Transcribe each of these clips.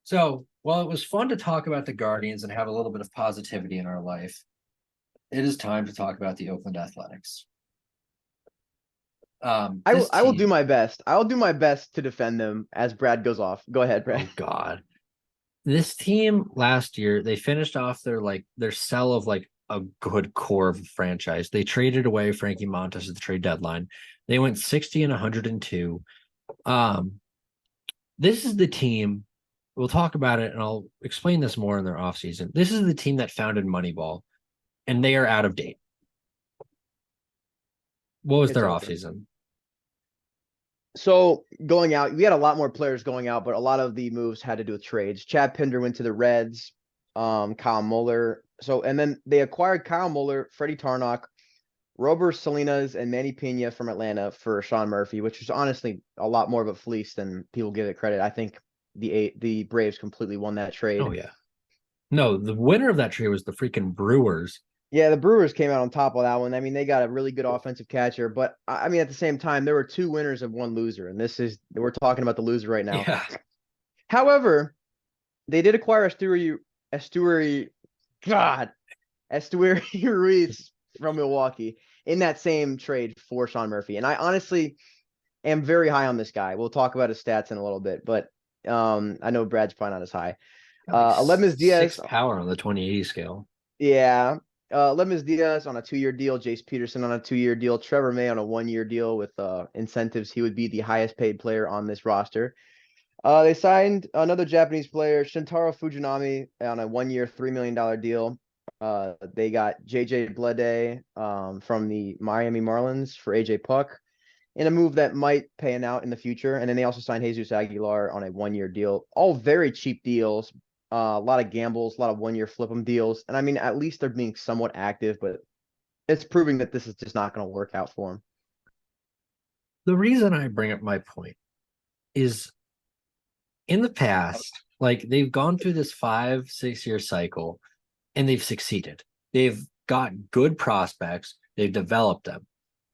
So, while it was fun to talk about the Guardians and have a little bit of positivity in our life, it is time to talk about the Oakland Athletics. This I will do team, my best. I'll do my best to defend them as Brad goes off. Go ahead, Brad. oh God, this team last year, they finished off their sell of like a good core of a franchise. They traded away Frankie Montas at the trade deadline. They went 60 and 102. Um, this is the team. We'll talk about it and I'll explain this more in their offseason. This is the team that founded Moneyball, and they are out of date. What was It's their over. offseason? So going out, we had a lot more players going out, but a lot of the moves had to do with trades. Chad Pinder went to the Reds, Kyle Muller. So and then they acquired Kyle Muller, Freddie Tarnock, Robert Salinas, and Manny Pena from Atlanta for Sean Murphy, which was honestly a lot more of a fleece than people give it credit. I think the Braves completely won that Oh trade. yeah. No, the winner of that trade was the freaking Brewers. Yeah, the Brewers came out on top of that one. I mean, they got a really good offensive catcher, but I mean, at the same time, there were two winners and one loser, and we're talking about the loser right now. Yeah. However, they did acquire God, Estuary Ruiz from Milwaukee in that same trade for Sean Murphy, and I honestly am very high on this guy. We'll talk about his stats in a little bit, but I know Brad's probably not as high. Got like Aledmys six Diaz, power on the 2080 scale. yeah. Aledmys Diaz on a 2-year deal, Jace Peterson on a 2-year deal, Trevor May on a 1-year deal with incentives. He would be the highest paid player on this roster. They signed another Japanese player, Shintaro Fujinami, on a 1-year, $3 million deal. They got JJ Bleday from the Miami Marlins for AJ Puck in a move that might pan out in the future. And then they also signed Jesus Aguilar on a 1-year deal. All very cheap deals. A lot of gambles, a lot of 1-year flip 'em deals. And I mean, at least they're being somewhat active, but it's proving that this is just not going to work out for them. The reason I bring up my point is in the past, like they've gone through this 5, 6 year cycle and they've succeeded. They've got good prospects, they've developed them.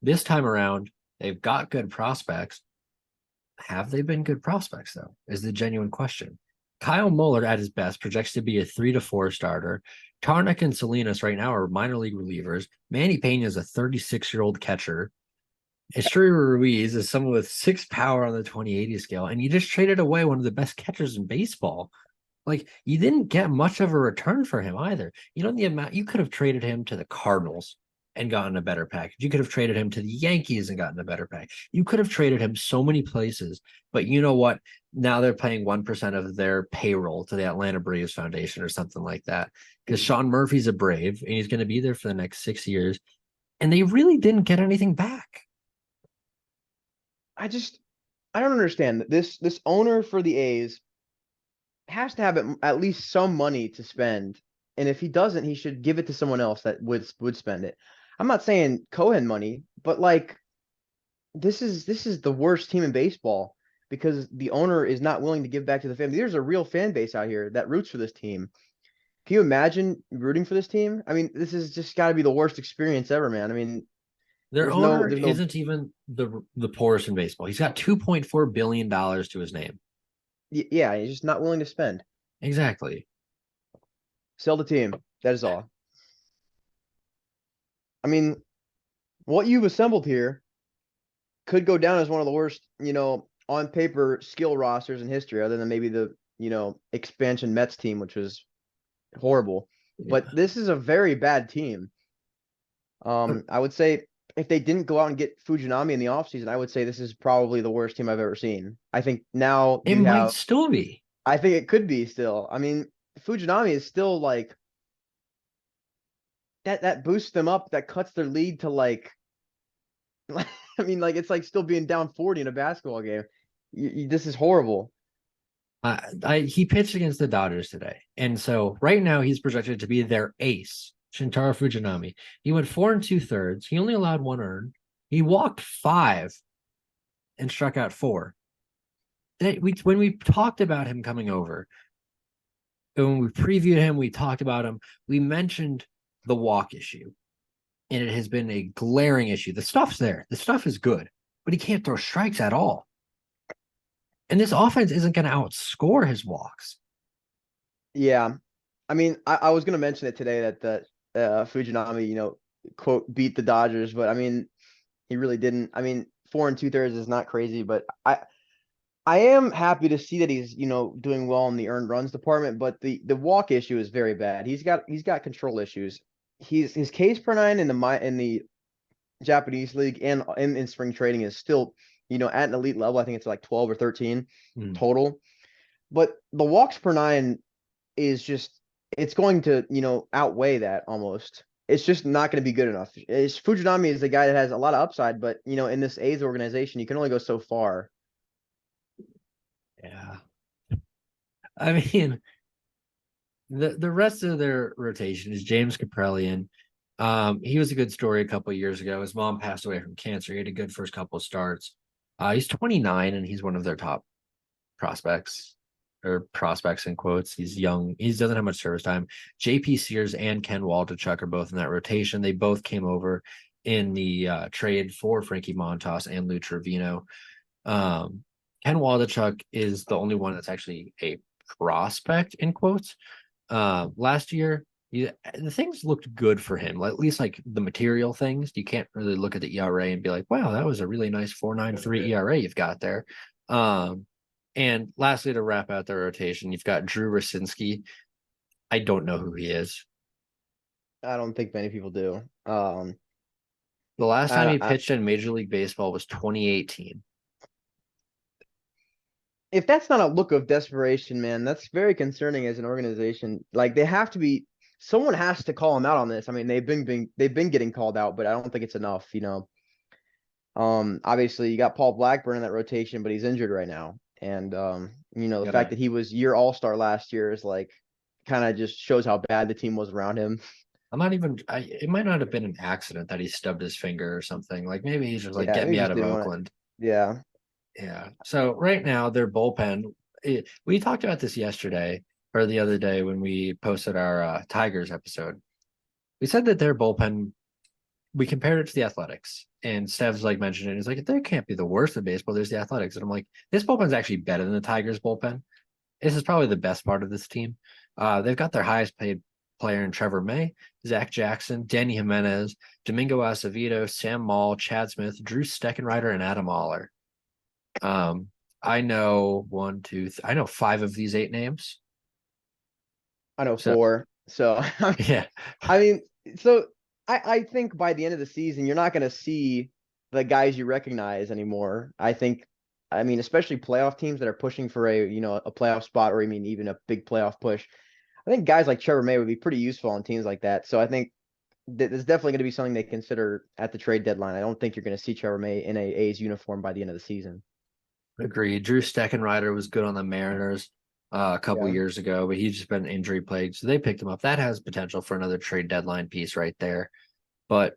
This time around, they've got good prospects. Have they been good prospects, though? Is the genuine question. Kyle Muller, at his best, projects to be a 3 to 4 starter. Tarnik and Salinas right now are minor league relievers. Manny Pena is a 36-year-old catcher. Estrella Ruiz is someone with 6 power on the 2080 scale, and you just traded away one of the best catchers in baseball. Like, you didn't get much of a return for him either. You know, the amount you could have traded him to the Cardinals and gotten a better package. You could have traded him to the Yankees and gotten a better package. You could have traded him so many places, but you know what? Now they're paying 1% of their payroll to the Atlanta Braves Foundation or something like that. Because Sean Murphy's a Brave and he's going to be there for the next 6 years. And they really didn't get anything back. I just I don't understand. This owner for the A's has to have at least some money to spend. And if he doesn't, he should give it to someone else that would spend it. I'm not saying Cohen money, but like this is the worst team in baseball because the owner is not willing to give back to the family. There's a real fan base out here that roots for this team. Can you imagine rooting for this team? I mean, this is just got to be the worst experience ever, man. I mean, Their there's no owner there's no isn't even the poorest in baseball. He's got $2.4 billion to his name. yeah, he's just not willing to spend. Exactly. Sell the team. That is all. I mean, what you've assembled here could go down as one of the worst, on paper skill rosters in history, other than maybe the, expansion Mets team, which was horrible. But Yeah. this is a very bad team. I would say if they didn't go out and get Fujinami in the offseason, I would say this is probably the worst team I've ever seen. I think now It you might have, still be. I think it could be still. I mean, Fujinami is still like that boosts them up, that cuts their lead to like, I mean, like it's like still being down 40 in a basketball game. This is horrible. He pitched against the Dodgers today, and so right now he's projected to be their ace, Shintaro Fujinami. He went 4 2/3. He only allowed one earned. He walked five and struck out four. When we talked about him coming over, when we previewed him, we talked about him. We mentioned the walk issue, and it has been a glaring issue. The stuff's there. The stuff is good, but he can't throw strikes at all. And this offense isn't going to outscore his walks. Yeah. I mean, I was gonna mention it today that Fujinami, quote, beat the Dodgers, but I mean, he really didn't. I mean, 4 2/3 is not crazy, but I am happy to see that he's, doing well in the earned runs department, but the walk issue is very bad. He's got control issues. His Ks per nine in the Japanese league and in spring trading is still, at an elite level. I think it's like 12 or 13 Hmm. total. But the walks per nine is just it's going to, outweigh that almost. It's just not going to be good enough. Fujinami is the guy that has a lot of upside, but in this A's organization, you can only go so far. Yeah. I mean, the rest of their rotation is James Kaprelian. He was a good story a couple of years ago. His mom passed away from cancer. He had a good first couple of starts. He's 29 and he's one of their top prospects or prospects in quotes. He's young. He doesn't have much service time. JP Sears and Ken Waldachuk are both in that rotation. They both came over in the trade for Frankie Montas and Lou Trevino. Um, Ken Waldachuk is the only one that's actually a prospect in quotes. Last year, the things looked good for him. At least like the material things. You can't really look at the ERA and be like, "Wow, that was a really nice 4.93 ERA you've got there." Um, and lastly, to wrap out the rotation, you've got Drew Rosinski. I don't know who he is. I don't think many people do. The last time I, he I, pitched in Major League Baseball was 2018. if that's not a look of desperation, man, that's very concerning as an organization. Like they have to be, someone has to call him out on this. I mean, they've been getting called out, but I don't think it's enough. Obviously you got Paul Blackburn in that rotation, but he's injured right now. And the fact Gotta, that he was year all-star last year is like kind of just shows how bad the team was around him. I'm not even. It might not have been an accident that he stubbed his finger or something. Like maybe he's just like, Yeah, get maybe me he out just of didn't want to. Oakland. Yeah. Yeah. So right now their bullpen. We talked about this yesterday or the other day when we posted our Tigers episode. We said that their bullpen. We compared it to the Athletics, and Stev's like mentioned it. He's like, they can't be the worst in baseball. There's the Athletics, and I'm like, this bullpen's actually better than the Tigers bullpen. This is probably the best part of this team. They've got their highest paid player in Trevor May, Zach Jackson, Danny Jimenez, Domingo Acevedo, Sam Maul, Chad Smith, Drew Steckenrider, and Adam Oller. Um, I know I know five of these eight names. I know So four. So yeah, I mean, so I think by the end of the season, you're not going to see the guys you recognize anymore. I mean, especially playoff teams that are pushing for a playoff spot, or I mean, even a big playoff push. I think guys like Trevor May would be pretty useful on teams like that. So I think there's definitely going to be something they consider at the trade deadline. I don't think you're going to see Trevor May in a A's uniform by the end of the season. agreed. Drew Steckenrider was good on the Mariners a couple Yeah. years ago, but he's just been injury plagued. So they picked him up. That has potential for another trade deadline piece right there. But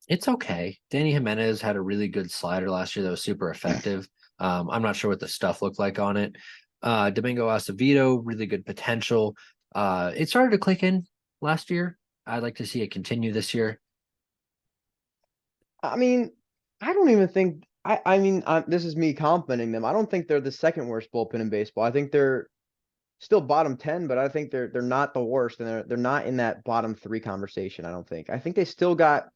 it's okay. Danny Jimenez had a really good slider last year that was super effective. I'm not sure what the stuff looked like on it. Domingo Acevedo, really good potential. It started to click in last year. I'd like to see it continue this year. I mean, I don't even think I mean, this is me complimenting them. I don't think they're the second worst bullpen in baseball. I think they're still bottom 10, but I think they're not the worst, and they're not in that bottom three conversation. I don't think. I think they still got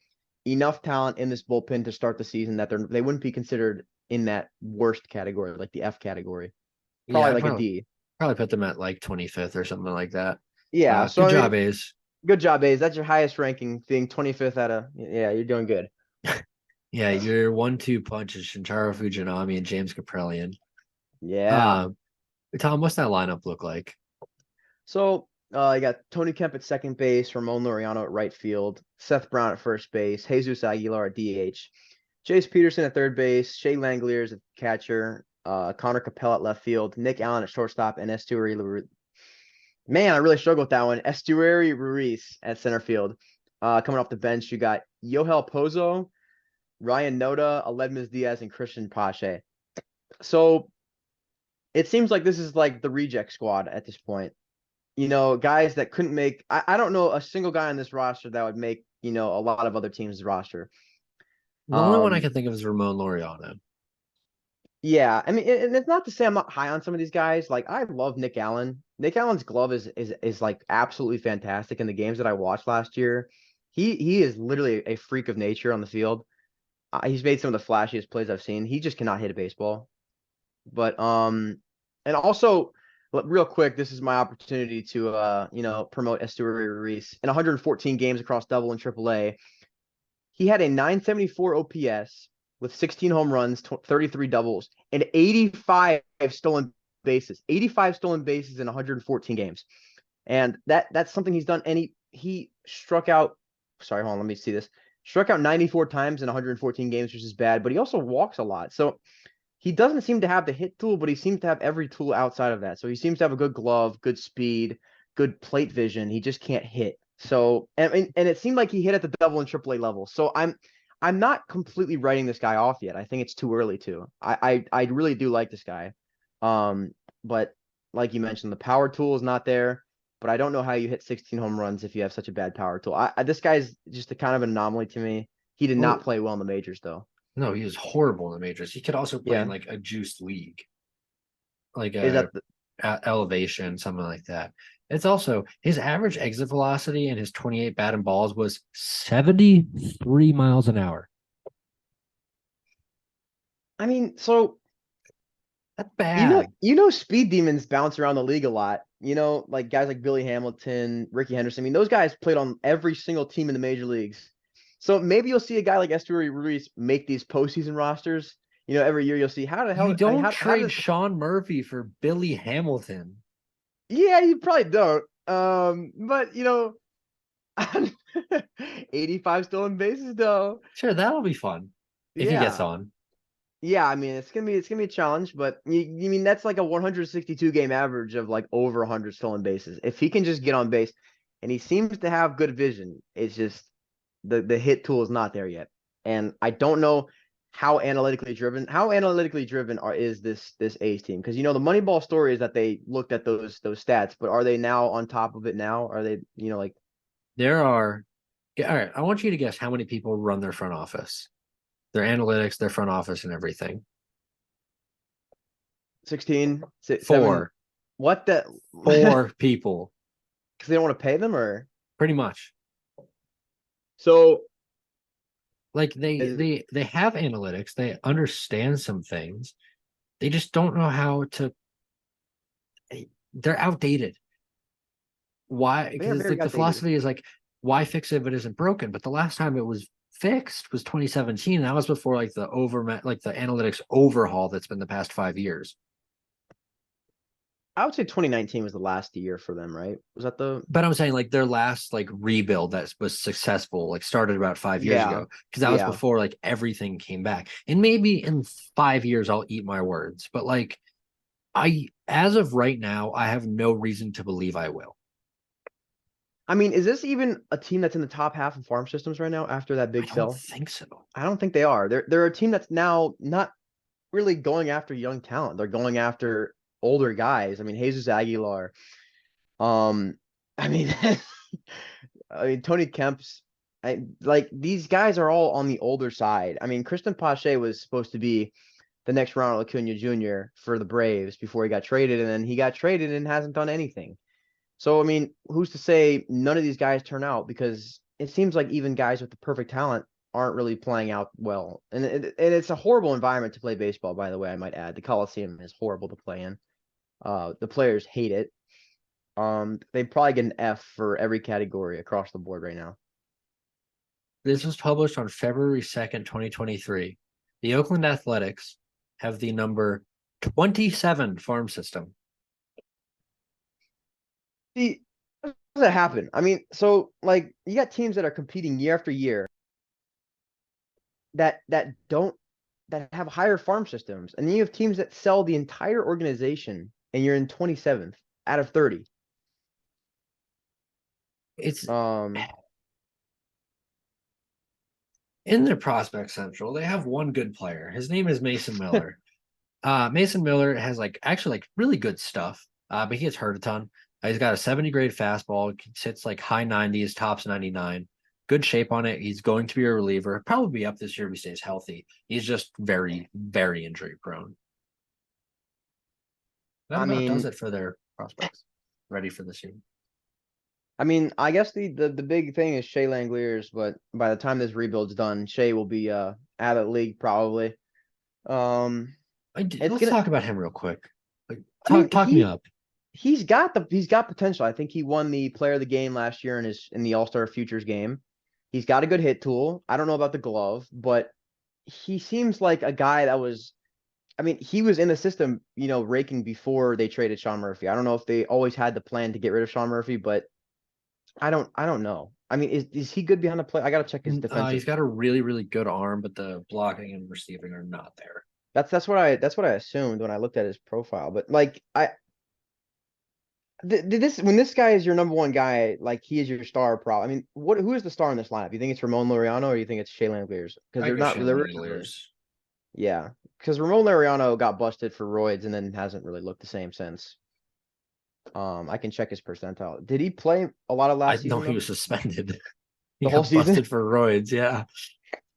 enough talent in this bullpen to start the season that they wouldn't be considered in that worst category, like the F category. Yeah, Probably I'd like a probably, D. probably put them at like 25th or something like that. Yeah. So Good I job, mean, A's. good job, A's. That's your highest ranking, being 25th out of. Yeah, you're doing good. Yeah, your 1-2 punch is Shintaro Fujinami and James Kaprelian. Yeah. Um, Tom, what's that lineup look like? So you got Tony Kemp at second base, Ramon Laureano at right field, Seth Brown at first base, Jesus Aguilar at DH, Chase Peterson at third base, Shea Langoliers at catcher, Connor Capella at left field, Nick Allen at shortstop, and Estuary Ruiz. Man, I really struggled with that one. Estuary Ruiz at center field. Coming off the bench, you got Yohel Pozo, Ryan Noda, Aledmys Diaz, and Christian Pache. So it seems like this is like the reject squad at this point. Guys that couldn't make. I don't know a single guy on this roster that would make, a lot of other teams' roster. The only one I Um, can think of is Ramon Laureano. Yeah, I mean, and it's not to say I'm not high on some of these guys. Like, I love Nick Allen. Nick Allen's glove is like absolutely fantastic in the games that I watched last year. He is literally a freak of nature on the field. He's made some of the flashiest plays I've seen. He just cannot hit a baseball. But and also real quick, this is my opportunity to promote Esteury Ruiz in 114 games across double and triple A. He had a 974 OPS with 16 home runs, 33 doubles, and 85 stolen bases. 85 stolen bases in 114 games. And that's something he's done. And he struck out, sorry, hold on, let me see this. Struck out 94 times in 114 games, which is bad, but he also walks a lot. So he doesn't seem to have the hit tool, but he seems to have every tool outside of that. So he seems to have a good glove, good speed, good plate vision. He just can't hit. So and it seemed like he hit at the double and triple A level. So I'm not completely writing this guy off yet. I think it's too early to. I really do like this guy. But like you mentioned, the power tool is not there. But I don't know how you hit 16 home runs if you have such a bad power tool. This guy's just a kind of an anomaly to me. He did not Oh, play well in the majors though. no, he was horrible in the majors. He could also play in Yeah. like a juiced league, like Is a that the, elevation, something like that. It's also his average exit velocity and his 28 batting balls was 73 miles an hour. I mean, so That's bad. speed demons bounce around the league a lot. Like guys like Billy Hamilton, Ricky Henderson. I mean, those guys played on every single team in the major leagues. So maybe you'll see a guy like Esteury Ruiz make these postseason rosters. Every year you'll see how the You hell, I mean, don't how trade does, Sean Murphy for Billy Hamilton. yeah, you probably don't. But 85 stolen bases though. Sure, that'll be fun if he gets Yeah. on. Yeah, I mean it's gonna be a challenge, but you mean that's like a 162 game average of like over 100 stolen bases. If he can just get on base, and he seems to have good vision, it's just the hit tool is not there yet, and I don't know how analytically driven is this A's team, because the Moneyball story is that they looked at those stats, but are they now on top of it now? Are they like There are, yeah, all right. I want you to guess how many people run their front office, their analytics, their front office, and everything. 16, 7? Four, What the? four people, Because they don't want to pay them, or pretty much. so Like they is they they have analytics, they understand some things. They just don't know how to. They're outdated. Why? they are Because very like the outdated. philosophy is like, why fix it if it isn't broken? But the last time it was fixed was 2017. That was before like the analytics overhaul that's been the past 5 years. I would say 2019 was the last year for them, right? Was that the? But I'm saying like their last like rebuild that was successful, like started about 5 years Yeah, ago, because that was yeah. before like everything came back. And maybe in 5 years I'll eat my words, but like I as of right now, I have no reason to believe I will. I mean, is this even a team that's in the top half of farm systems right now after that I big don't sell? think so. I don't think they are. They're a team that's now not really going after young talent. They're going after older guys. I mean, Jesus Aguilar. Um, I mean, I mean Tony Kemp's. Like these guys are all on the older side. I mean, Kristen Pache was supposed to be the next Ronald Acuna Jr. for the Braves before he got traded, and then he got traded and hasn't done anything. So I mean, who's to say none of these guys turn out? Because it seems like even guys with the perfect talent aren't really playing out well, and it's a horrible environment to play baseball. By the way, I might add the Coliseum is horrible to play in. The players hate it. They probably get an F for every category across the board right now. This was published on February 2nd, 2023. The Oakland Athletics have the number 27 farm system. See, how does that happen? I mean, so like you got teams that are competing year after year that have higher farm systems, and then you have teams that sell the entire organization, and you're in 27th out of 30. It's Um, in their prospect central. They have one good player. His name is Mason Miller. Mason Miller has like actually like really good stuff, but he gets hurt a ton. He's got a 70 grade fastball, sits like high 90s, tops 99. Good shape on it. He's going to be a reliever, probably be up this year if he stays healthy. He's just very, very injury prone. That I about does mean, it for their prospects. Ready for this year. I guess the big thing is Shea Langoliers, but by the time this rebuild's done, Shea will be out of the league probably. Um, it's Let's gonna. talk about him real quick. Like, I mean, talk me up. he's got potential. I think he won the player of the game last year in the All-Star Futures game. He's got a good hit tool. I don't know about the glove, but he seems like a guy that was. I mean, he was in the system, raking before they traded Sean Murphy. I don't know if they always had the plan to get rid of Sean Murphy, but I don't know. I mean, is he good behind the play? I gotta check his He's defensive. got a really, really good arm, but the blocking and receiving are not there. That's what I assumed when I looked at his profile. But like this when this guy is your number one guy, like he is your star I mean, who is the star in this lineup? You think it's Ramon Laureano or you think it's Shea Langoliers? Because I they're go not Shea they're really not really. Langoliers. Yeah, because Ramon Laureano got busted for roids and then hasn't really looked the same since. I can check his percentile. Did he play a lot of I last know season he though? was suspended. He The whole got season? busted for roids. Yeah.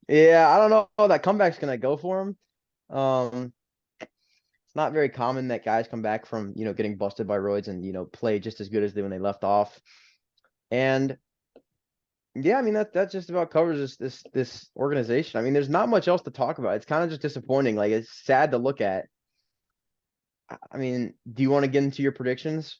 Yeah, I don't know how that comeback's gonna go for him. It's not very common that guys come back from, getting busted by roids and, play just as good as they when they left off. And yeah, I mean that just about covers this organization. I mean, there's not much else to talk about. It's kind of just disappointing. Like it's sad to look at. I mean, do you want to get into your predictions?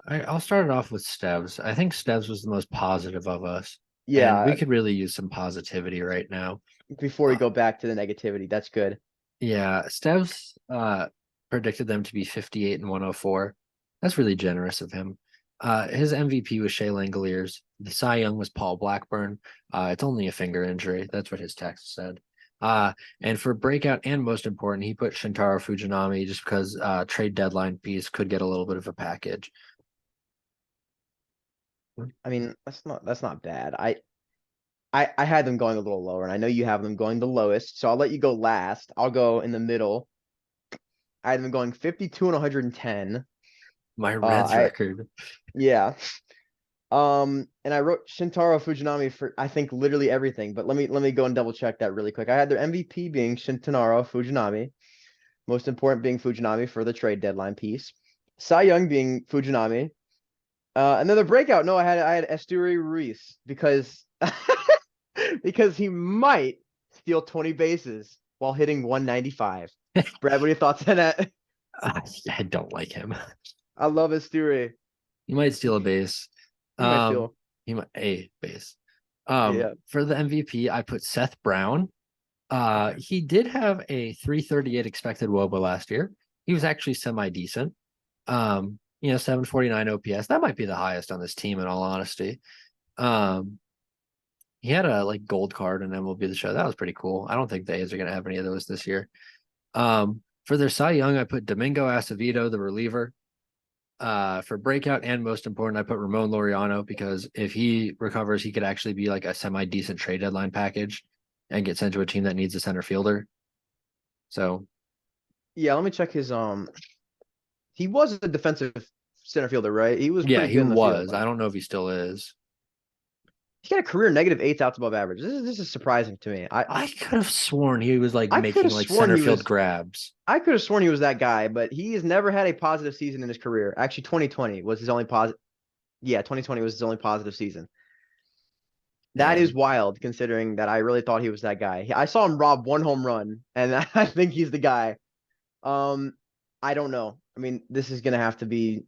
I'll start it off with Stevs. I think Stevs was the most positive of us, and we Yeah, could really use some positivity right now. before we Uh, go back to the negativity, that's good. yeah, Stevs predicted them to be 58 and 104. That's really generous of him. His MVP was Shea Langoliers. The Cy Young was Paul Blackburn. It's only a finger injury. That's what his text said. And for breakout and most important, he put Shintaro Fujinami just because trade deadline piece could get a little bit of a package. I mean, that's not bad. I had them going a little lower, and I know you have them going the lowest, so I'll let you go last. I'll go in the middle. I had them going 52 and 110. My Reds I record. Yeah. And I wrote Shintaro Fujinami for I think literally everything, but let me go and double check that really quick. I had their MVP being Shintaro Fujinami, most important being Fujinami for the trade deadline piece. Cy Young being Fujinami. And then the breakout, no, I had Esteury Ruiz because because he might steal 20 bases while hitting 195. Brad, what are your thoughts on that? I don't like him. I love Esteury. He might steal a base. He might Um, steal. he might a base. Yeah. For the MVP, I put Seth Brown. Okay. He did have a 338 expected WOBA last year. He was actually semi decent. 749 OPS. That might be the highest on this team in all honesty. Um, he had a like gold card in MLB the show. That was pretty cool. I don't think the A's are gonna have any of those this year. For their Cy Young, I put Domingo Acevedo, the reliever. For breakout and most important, I put Ramon Laureano because if he recovers, he could actually be like a semi decent trade deadline package and get sent to a team that needs a center fielder. So Yeah, let me check his he was a defensive center fielder, right? He was yeah, pretty he good in the field. was. Like I don't know if he still is. he got a career negative eights outs above average. This is surprising to me. I I could have sworn he was like I could making have like sworn center he field was grabs. I could have sworn he was that guy, but he has never had a positive season in his career. Actually, 2020 was his only positive. Yeah, 2020 was his only positive season. That is Dang. wild considering that I really thought he was that guy. I saw him rob one home run, and I think he's the guy. Um, I don't know. I mean, this is gonna have to be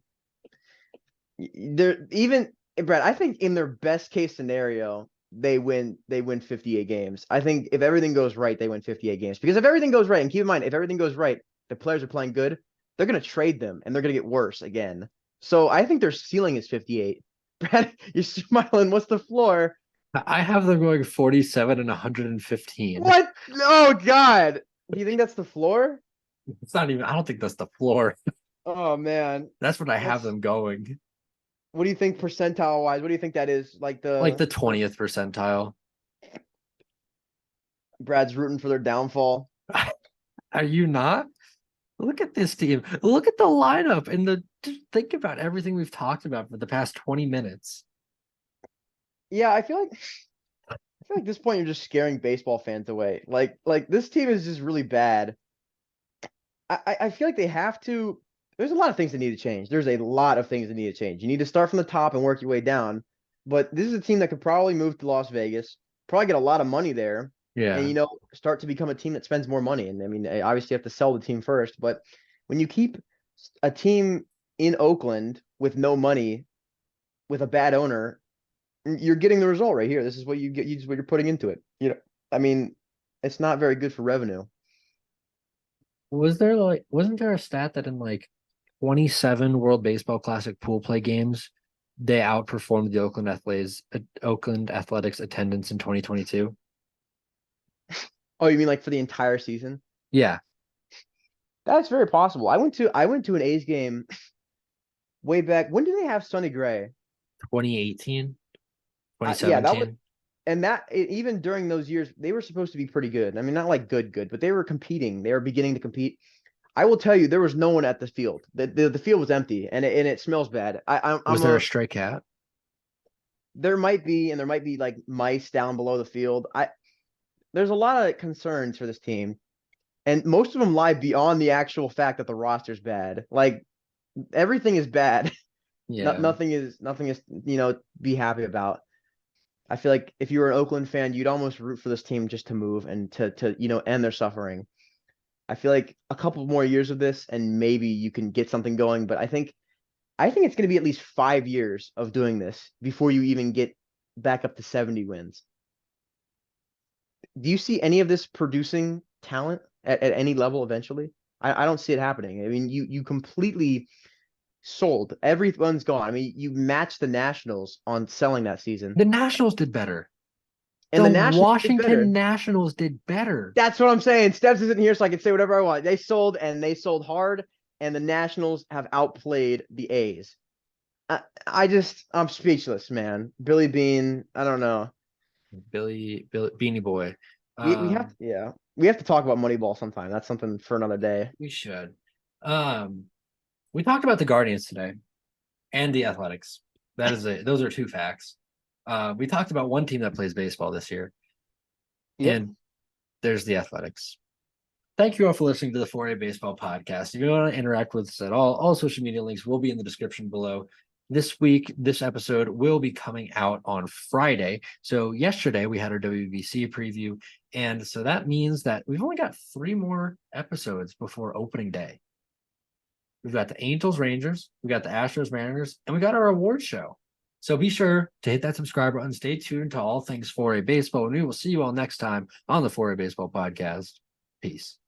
they're even Brad, I think in their best case scenario, they win 58 games. I think if everything goes right, they win 58 games. Because if everything goes right, and keep in mind, if everything goes right, the players are playing good, they're gonna trade them and they're gonna get worse again. So I think their ceiling is 58. Brad, you're smiling. What's the floor? I have them going 47 and 115. What? Oh God. Do you think that's the floor? It's not even, I don't think that's the floor. Oh man. That's what I have What's them going. what do you think percentile wise? What do you think that is? Like Like the the 20th percentile. Brad's rooting for their downfall. Are you not? Look at this team. Look at the lineup and just think about everything we've talked about for the past 20 minutes. Yeah, I feel like at this point you're just scaring baseball fans away. Like this team is just really bad. I feel like they have to. There's a lot of things that need to change. There's a lot of things that need to change. You need to start from the top and work your way down. But this is a team that could probably move to Las Vegas, probably get a lot of money there, and Yeah. start to become a team that spends more money. And I mean, obviously you have to sell the team first, but when you keep a team in Oakland with no money, with a bad owner, you're getting the result right here. This is what you get. You just what you're putting into it. I mean, it's not very good for revenue. Wasn't there a stat that in like 27 World Baseball Classic pool play games, they outperformed the Oakland Athletics attendance in 2022? Oh, you mean like for the entire season? Yeah, That's very possible. I went to an A's game way back. When did they have Sonny Gray? 2018, Yeah, that was 2017. and even during those years, they were supposed to be pretty good. I mean, not like good, but they were competing. They were beginning to compete. I will tell you, there was no one at the field. The field was empty, and it smells bad. Was there a stray cat? There might be, and there might be like mice down below the field. There's a lot of concerns for this team, and most of them lie beyond the actual fact that the roster's bad. Like everything is bad. Yeah. Nothing is be happy about. I feel like if you were an Oakland fan, you'd almost root for this team just to move and to end their suffering. I feel like a couple more years of this, and maybe you can get something going. But I think it's going to be at least 5 years of doing this before you even get back up to 70 wins. Do you see any of this producing talent at any level eventually? I don't see it happening. I mean, you completely sold. Everyone's gone. I mean, you matched the Nationals on selling that season, The Nationals did better. and The the Nationals did Washington better. Nationals did better. That's what I'm saying. Steps isn't here, so I can say whatever I want. They sold, and they sold hard, and the Nationals have outplayed the A's. I'm speechless, man. Billy Bean, I don't know. Billy Beanie Boy. We have to, yeah. We have to talk about Moneyball sometime. That's something for another day. We should. Um, we talked about the Guardians today and the Athletics. Those are two facts. We talked about one team that plays baseball this year, Yep. and there's the Athletics. Thank you all for listening to the 4A Baseball Podcast. If you want to interact with us at all social media links will be in the description below. This week, this episode will be coming out on Friday. So yesterday we had our WBC preview. And so that means that we've only got 3 more episodes before opening day. We've got the Angels Rangers, we got the Astros Mariners, and we got our award show. So be sure to hit that subscribe button. Stay tuned to all things 4A Baseball. And we will see you all next time on the 4A Baseball Podcast. Peace.